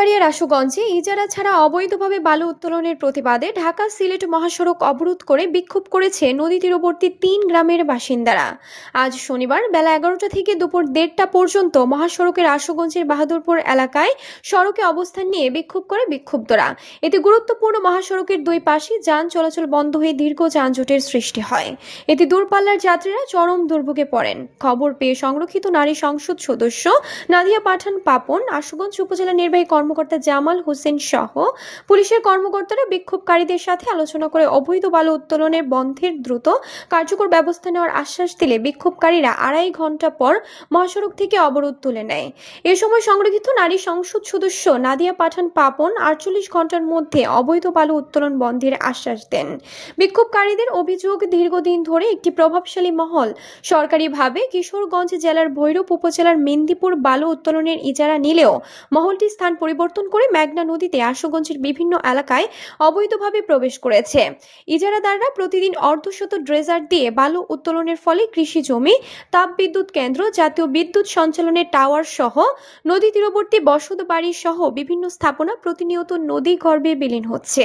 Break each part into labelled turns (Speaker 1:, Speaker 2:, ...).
Speaker 1: ব্রাহ্মণবাড়িয়ার আশুগঞ্জে ইজারা ছাড়া অবৈধভাবে বালু উত্তোলনের প্রতিবাদে ঢাকা সিলেট মহাসড়ক অবরোধ করে বিক্ষোভ করেছে নদী তীরবর্তী ৩ গ্রামের বাসিন্দারা। আজ শনিবার বেলা ১১টা থেকে দুপুর ১:৩০ পর্যন্ত মহাসড়কের আশুগঞ্জের বাহাদুরপুর এলাকায় সড়কে অবস্থান নিয়ে বিক্ষোভ করে বিক্ষুব্ধরা। এতে গুরুত্বপূর্ণ মহাসড়কের দুই পাশে যান চলাচল বন্ধ হয়ে দীর্ঘ যানজটের সৃষ্টি হয়। এতে দূরপাল্লার যাত্রীরা চরম দুর্ভোগে পড়েন। খবর পেয়ে সংরক্ষিত নারী সংসদ সদস্য নাদিয়া পাঠান পাপন, আশুগঞ্জ উপজেলা নির্বাহী কর্মকর্তা জামাল হোসেন সহ পুলিশের কর্মকর্তারা বিক্ষোভকারীদের সাথে আলোচনা করে অবৈধ বালু উত্তোলনের বন্ধের দ্রুত কার্যকর ব্যবস্থা নেওয়ার আশ্বাস দিলে বিক্ষোভকারীরা ২.৫ ঘন্টা পর মহাসড়ক থেকে অবরোধ তুলে নেয়। এ সময় সংরক্ষিত নারী সংসদ সদস্য নাদিয়া পাঠান পাপন ৪৮ ঘন্টার মধ্যে অবৈধ বালু উত্তোলন বন্ধের আশ্বাস দেন। বিক্ষোভকারীদের অভিযোগ, দীর্ঘদিন ধরে একটি প্রভাবশালী মহল সরকারিভাবে কিশোরগঞ্জ জেলার ভৈরব উপজেলার মেন্দিপুর বালু উত্তোলনের ইজারা নিলেও মহলটি স্থান পরিবর্তন করে মেঘনা নদীতে আশুগঞ্জের বিভিন্ন এলাকায় অবৈধভাবে প্রবেশ করেছে। ইজারাদাররা প্রতিদিন অর্ধশত ড্রেজার দিয়ে বালু উত্তোলনের ফলে কৃষি জমি, তাপবিদ্যুৎ কেন্দ্র, জাতীয় বিদ্যুৎ সঞ্চালনের টাওয়ার সহ নদী তীরবর্তী বসত বাড়ি সহ বিভিন্ন স্থাপনা প্রতিনিয়ত নদী গর্ভে বিলীন হচ্ছে।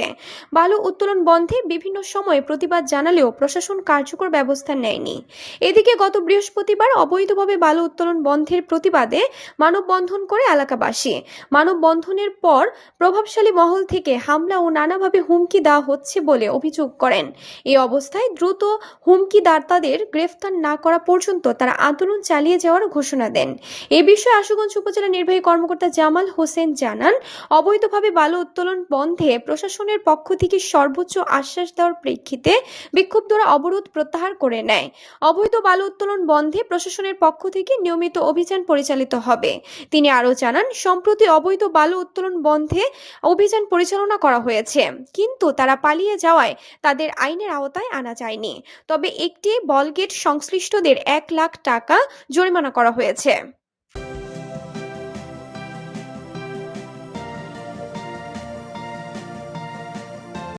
Speaker 1: বালু উত্তোলন বন্ধে বিভিন্ন সময়ে প্রতিবাদ জানালেও প্রশাসন কার্যকর ব্যবস্থা নেয়নি। এদিকে গত বৃহস্পতিবার অবৈধভাবে বালু উত্তোলন বন্ধের প্রতিবাদে মানববন্ধন করে এলাকাবাসী। মানববন্ধনের পর প্রভাবশালী মহল থেকে হামলা ও নানাভাবে হুমকি দেওয়া হচ্ছে বলে অভিযোগ করেন। এই অবস্থায় দ্রুত হুমকিদাতাদের গ্রেফতার না করা পর্যন্ত তারা আন্দোলন চালিয়ে যাওয়ার ঘোষণা দেন। এ বিষয়ে আশুগঞ্জ উপজেলা নির্বাহী কর্মকর্তা জামাল হোসেন জানান, অবৈধভাবে বালু উত্তোলন বন্ধে প্রশাসনের পক্ষ থেকে সর্বোচ্চ আশ্বাস দেওয়ার প্রেক্ষিতে বিক্ষুব্ধরা অবরোধ প্রত্যাহার করে নেয়। অবৈধ বালু উত্তোলন বন্ধে প্রশাসনের পক্ষ থেকে নিয়মিত অভিযান পরিচালিত হবে। তিনি আরও জানান, সম্প্রতি অবৈধ বালু উত্তোলন বন্ধে অভিযান পরিচালনা করা হয়েছে, কিন্তু তারা পালিয়ে যাওয়ায় তাদের আইনের আওতায় আনা যায়নি। তবে একটি বলগেট সংশ্লিষ্টদের ১ লাখ টাকা জরিমানা করা হয়েছে।